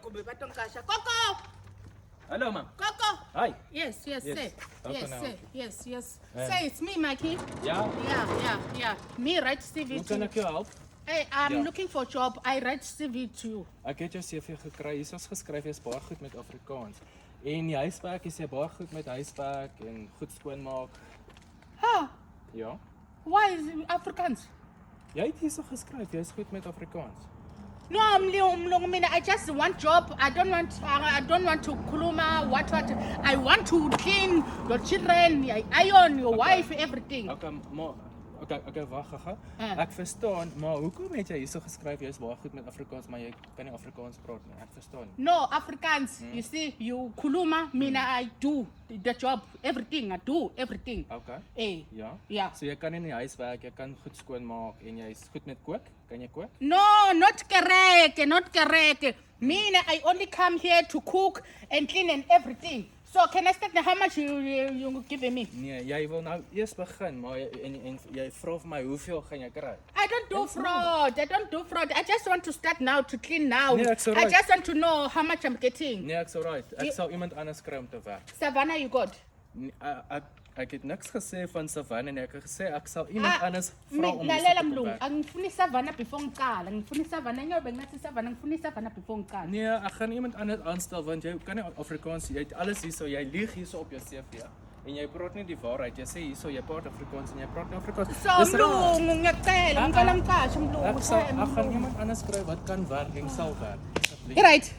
Kube batonkasha. Coco! Hallo man. Coco! Hi. Yes, Yes. say. How Yes, can I say. help Yes. Say, it's me, Mikey. Ja, Yeah. Me write CV hoe to kan you. ek jou help? Hey, I'm Ja. looking for a job. I write CV to you. Ek het jou CV gekry. Hier is geskryf jy's baie goed met Afrikaans. En die huiswerk is jy baie goed met huiswerk en goed skoonmaak. Huh? Ja. Why is it Afrikaans? Jy het hier geskryf jy's goed met Afrikaans. No, I just want job. I don't want to kuluma. What? I want to clean your children, iron your wife, everything. Okay, wag gaga. Ek verstaan, maar hoekom het jy hier geskryf jy's baie goed met Afrikaans, maar jy kan nie Afrikaans praat nie. Ek verstaan nie. No, Afrikaans. You see, you kuluma, I do the job, everything. I do everything. Okay. Hey. Ja. Yeah. So jy kan in die huis werk, jy kan goed skoonmaak en jy's goed met kook? Kan jy kook? No, not correct. I only come here to cook and clean and everything. So can I start how much you giving me? Nee, jy wil nou eers begin, maar jy vra vir my hoeveel gaan jy kry? I don't do fraud. I just want to start now to clean now. Nee, ek's I alright. just want to know how much I'm getting. Nee, ek's alright. Ek sal iemand anders kry om te werk. Savannah, you got? Nee, ek het niks gesê van Savannah nie. Ek het gesê ek sal iemand anders vra om Lalela te mlungu, werk. angifuni Savannah before ngikala. Ngifuni Savannah ngiyobe ngathi Savannah, ngifuni Savannah before ngikala. Nee, ek gaan iemand anders aanstel want jy kan nie Afrikaans, jy het alles hierso, jy lieg hierso op jou CV. En jy praat nie die waarheid. Jy sê hierso jy praat Afrikaans en jy praat nie Afrikaans. So mlungu ngiyacela, ngicela mkashe mlungu. Ek gaan iemand anders kry wat kan werk en sal werk. Asseblief. Right.